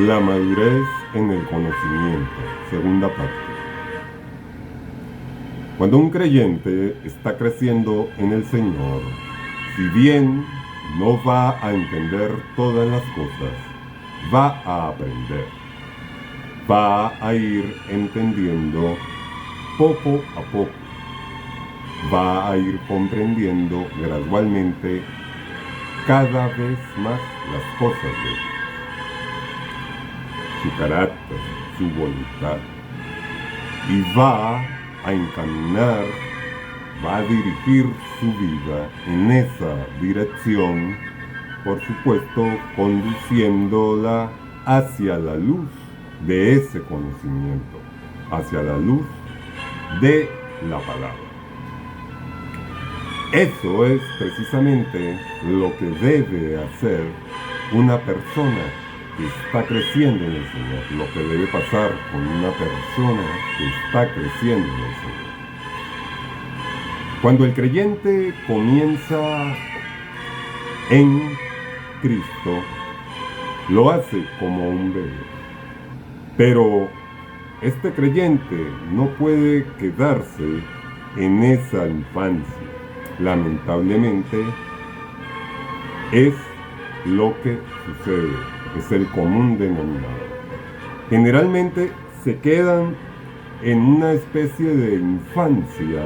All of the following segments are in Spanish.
La madurez en el conocimiento, segunda parte. Cuando un creyente está creciendo en el Señor, si bien no va a entender todas las cosas, va a aprender. Va a ir entendiendo poco a poco. Va a ir comprendiendo gradualmente cada vez más las cosas de Dios. Su carácter, su voluntad, y va a encaminar, va a dirigir su vida en esa dirección, por supuesto, conduciéndola hacia la luz de ese conocimiento, hacia la luz de la palabra. Eso es precisamente lo que debe hacer una persona que está creciendo en el Señor, lo que debe pasar con una persona que está creciendo en el Señor. Cuando el creyente comienza en Cristo, lo hace como un bebé. Pero este creyente no puede quedarse en esa infancia. Lamentablemente, es lo que sucede. Es el común denominador. Generalmente se quedan en una especie de infancia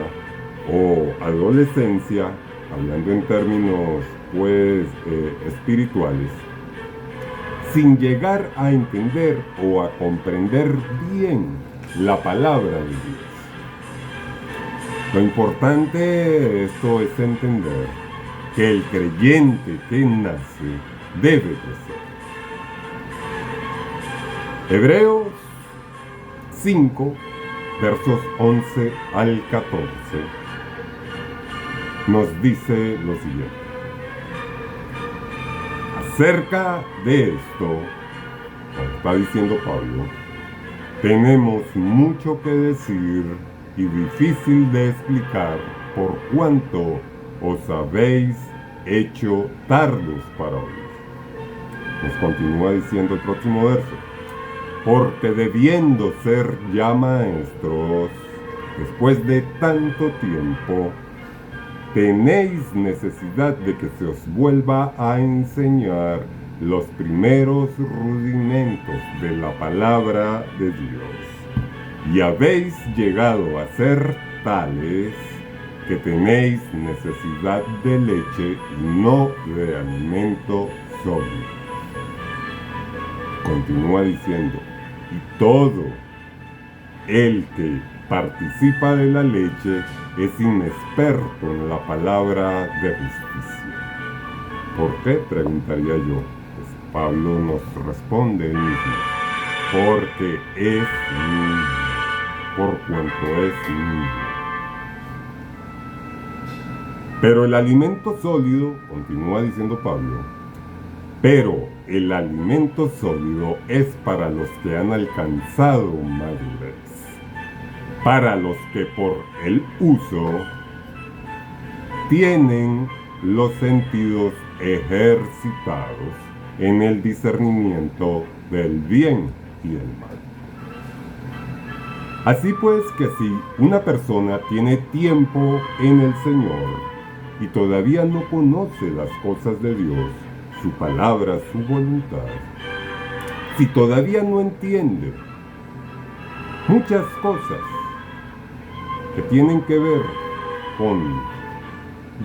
o adolescencia, hablando en términos espirituales, sin llegar a entender o a comprender bien la palabra de Dios. Lo importante de esto es entender que el creyente que nace debe crecer. Hebreos 5, versos 11 al 14, nos dice lo siguiente. Acerca de esto, como está diciendo Pablo, tenemos mucho que decir y difícil de explicar por cuanto os habéis hecho tardos para oír. Nos continúa diciendo el próximo verso. Porque debiendo ser ya maestros, después de tanto tiempo, tenéis necesidad de que se os vuelva a enseñar los primeros rudimentos de la palabra de Dios. Y habéis llegado a ser tales que tenéis necesidad de leche y no de alimento sólido. Continúa diciendo, y todo el que participa de la leche es inexperto en la palabra de justicia. ¿Por qué? Preguntaría yo. Pues Pablo nos responde él mismo. Porque es niño, por cuanto es niño. Pero el alimento sólido, continúa diciendo Pablo, pero el alimento sólido es para los que han alcanzado madurez, para los que por el uso tienen los sentidos ejercitados en el discernimiento del bien y el mal. Así pues que si una persona tiene tiempo en el Señor y todavía no conoce las cosas de Dios, su palabra, su voluntad, si todavía no entiende muchas cosas que tienen que ver con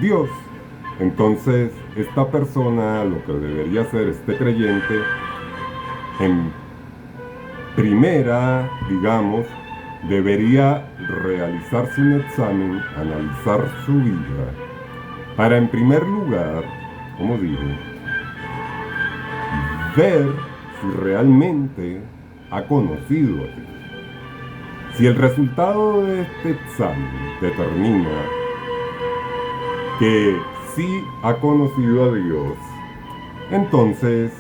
Dios, entonces esta persona, lo que debería hacer este creyente, en primera, digamos, debería realizarse un examen, analizar su vida, para en primer lugar, como digo, ver si realmente ha conocido a Dios. Si el resultado de este examen determina que sí ha conocido a Dios, entonces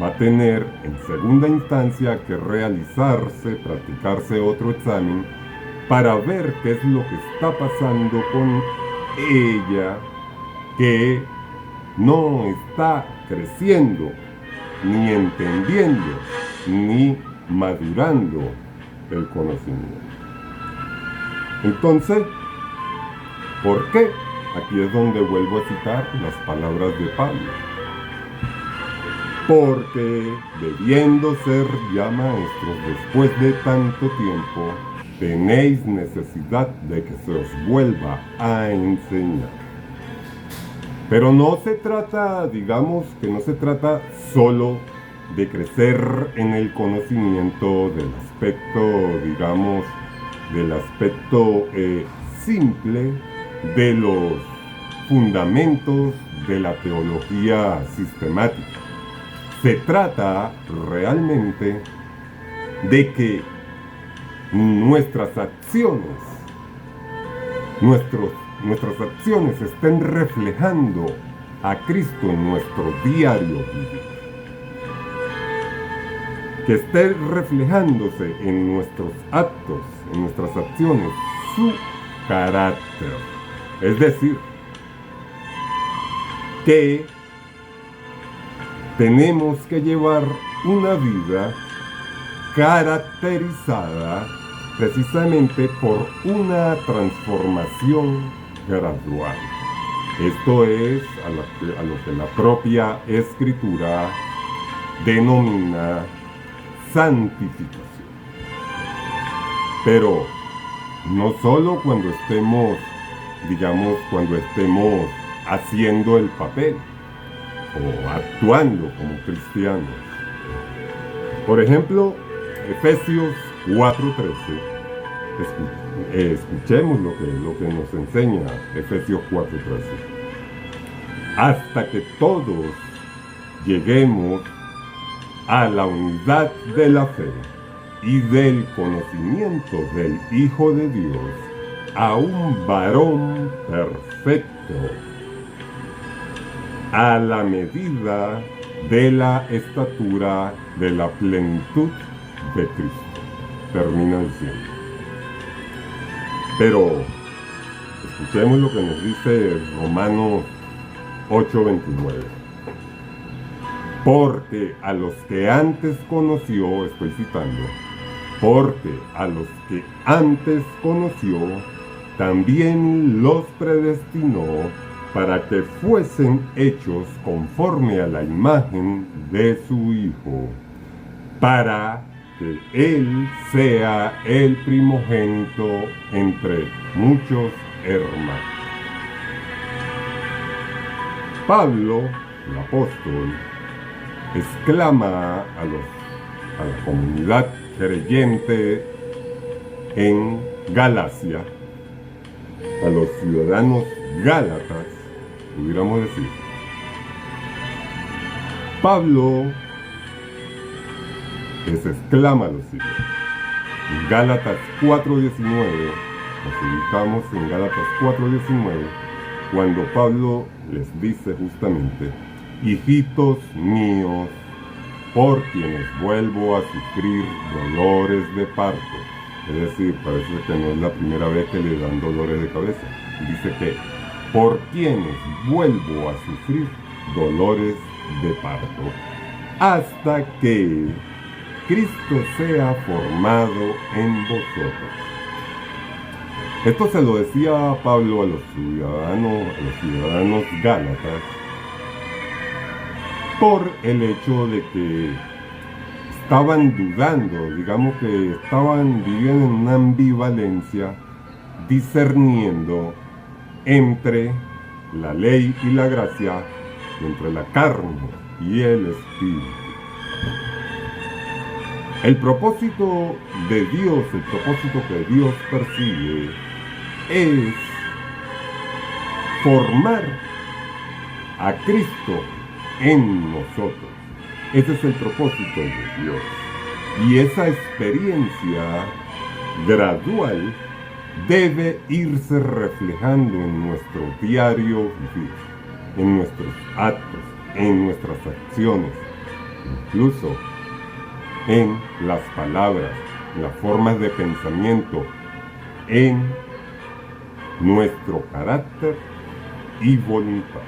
va a tener en segunda instancia que practicarse otro examen para ver qué es lo que está pasando con ella, que no está creciendo ni entendiendo, ni madurando el conocimiento. Entonces, ¿por qué? Aquí es donde vuelvo a citar las palabras de Pablo. Porque, debiendo ser ya maestros después de tanto tiempo, tenéis necesidad de que se os vuelva a enseñar. Pero no se trata, digamos, que no se trata solo de crecer en el conocimiento del aspecto, digamos, del aspecto simple de los fundamentos de la teología sistemática. Se trata realmente de que nuestras acciones estén reflejando a Cristo en nuestro diario vivir. Que esté reflejándose en nuestros actos, en nuestras acciones, su carácter. Es decir, que tenemos que llevar una vida caracterizada precisamente por una transformación gradual. Esto es a lo que la propia Escritura denomina santificación. Pero no solo cuando estemos, digamos, cuando estemos haciendo el papel o actuando como cristianos. Por ejemplo, Efesios 4:13. Escuchemos lo que nos enseña Efesios 4:13. Hasta que todos lleguemos a la unidad de la fe y del conocimiento del Hijo de Dios, a un varón perfecto, a la medida de la estatura de la plenitud de Cristo. Termina diciendo. Pero escuchemos lo que nos dice Romanos 8:29. Porque a los que antes conoció, estoy citando, porque a los que antes conoció, también los predestinó para que fuesen hechos conforme a la imagen de su Hijo, para que Él sea el primogénito entre muchos hermanos. Pablo, el apóstol, exclama a la comunidad creyente en Galacia, a los ciudadanos gálatas, pudiéramos decir. Pablo les exclama lo siguiente. En Gálatas 4:19, nos ubicamos en Gálatas 4:19, cuando Pablo les dice justamente: hijitos míos, por quienes vuelvo a sufrir dolores de parto. Es decir, parece que no es la primera vez que le dan dolores de cabeza. Dice que por quienes vuelvo a sufrir dolores de parto, hasta que Cristo sea formado en vosotros. Esto se lo decía Pablo a los ciudadanos gálatas, por el hecho de que estaban dudando, digamos que estaban viviendo en una ambivalencia, discerniendo entre la ley y la gracia, entre la carne y el espíritu. El propósito de Dios, el propósito que Dios persigue es formar a Cristo en nosotros. Ese es el propósito de Dios. Y esa experiencia gradual debe irse reflejando en nuestro diario vivir, en nuestros actos, en nuestras acciones, incluso en las palabras, en las formas de pensamiento, en nuestro carácter y voluntad.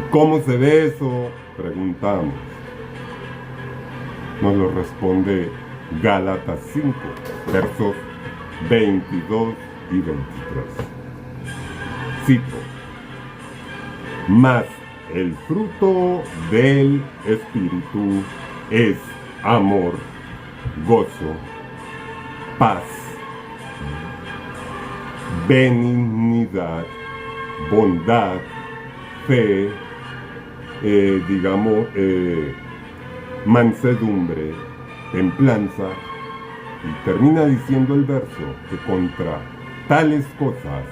¿Cómo se ve eso preguntamos. Nos lo responde Gálatas 5, versos 22 y 23. Cito: mas el fruto del Espíritu es amor, gozo, paz, benignidad, bondad, fe, mansedumbre, templanza. Y termina diciendo el verso que contra tales cosas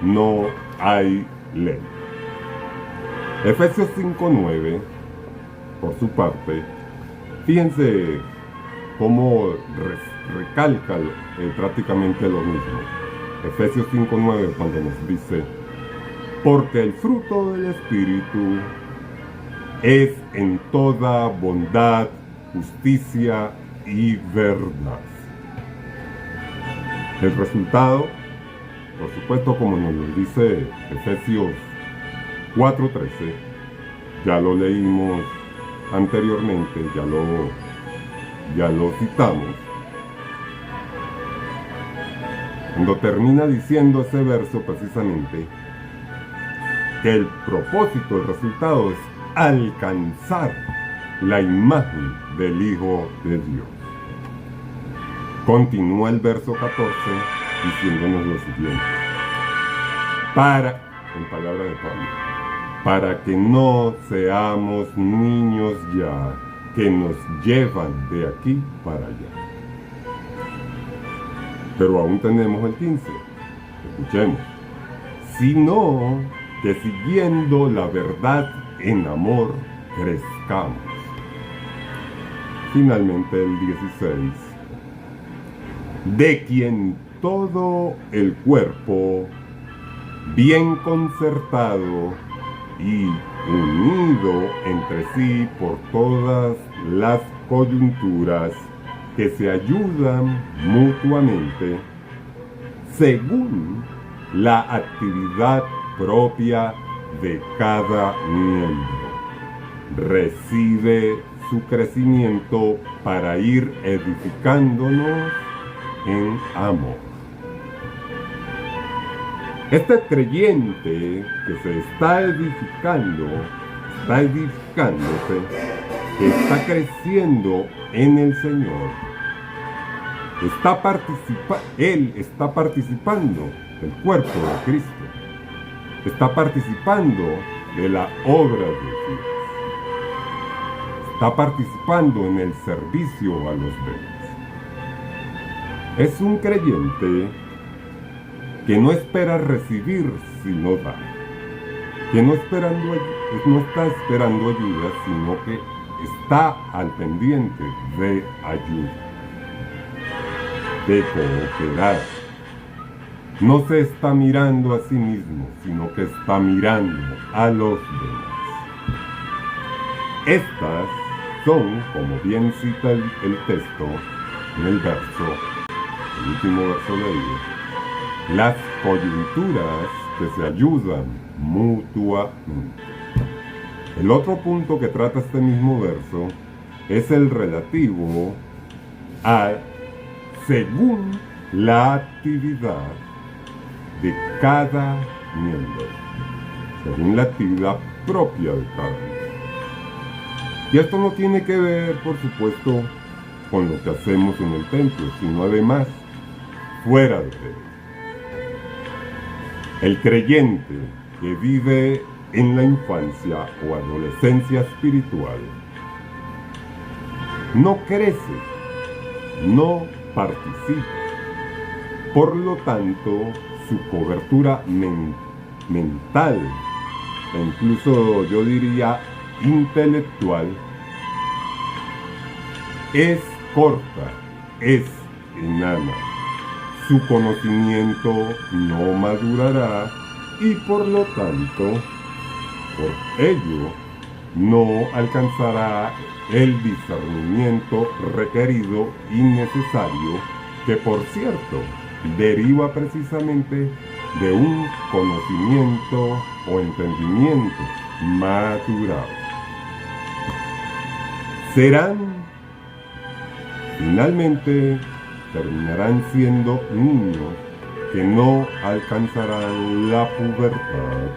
no hay ley. Efesios 5:9, por su parte, fíjense cómo recalca prácticamente lo mismo. Efesios 5:9, cuando nos dice: porque el fruto del Espíritu es en toda bondad, justicia y verdad. El resultado, por supuesto, como nos lo dice Efesios 4:13, ya lo leímos anteriormente, ya lo citamos, cuando termina diciendo ese verso precisamente que el propósito, el resultado es alcanzar la imagen del Hijo de Dios. Continúa el verso 14 diciéndonos lo siguiente: en palabra de Pablo, para que no seamos niños ya, que nos llevan de aquí para allá. Pero aún tenemos el 15. Escuchemos: sino que siguiendo la verdad en amor, crezcamos. Finalmente el 16: de quien todo el cuerpo, bien concertado y unido entre sí por todas las coyunturas que se ayudan mutuamente, según la actividad propia de cada miembro, recibe su crecimiento para ir edificándonos en amor. Este creyente que se está edificándose, que está creciendo en el Señor, él está participando del cuerpo de Cristo, está participando de la obra de Dios, está participando en el servicio a los demás. Es un creyente que no espera recibir sino dar, que no está esperando ayuda, sino que está al pendiente de ayuda, de cooperar. No se está mirando a sí mismo, sino que está mirando a los demás. Estas son, como bien cita el texto en el último verso leído, las coyunturas que se ayudan mutuamente. El otro punto que trata este mismo verso es el relativo a según la actividad de cada miembro, según la actividad propia de cada miembro. Y esto no tiene que ver, por supuesto, con lo que hacemos en el templo, sino además fuera de él. El creyente que vive en la infancia o adolescencia espiritual no crece, no participa. Por lo tanto, su cobertura mental, e incluso yo diría intelectual, es corta, es enana. Su conocimiento no madurará y por lo tanto, por ello, no alcanzará el discernimiento requerido y necesario, que por cierto deriva precisamente de un conocimiento o entendimiento madurado. finalmente terminarán siendo niños que no alcanzarán la pubertad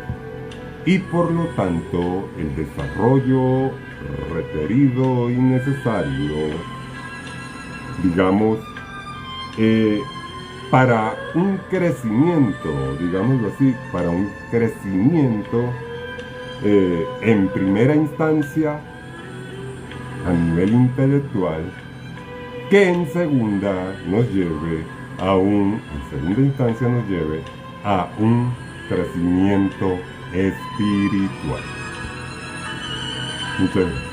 y por lo tanto el desarrollo requerido y necesario, digamos, para un crecimiento, digámoslo así, para un crecimiento en primera instancia a nivel intelectual, que en segunda instancia nos lleve a un crecimiento espiritual. Muchas gracias.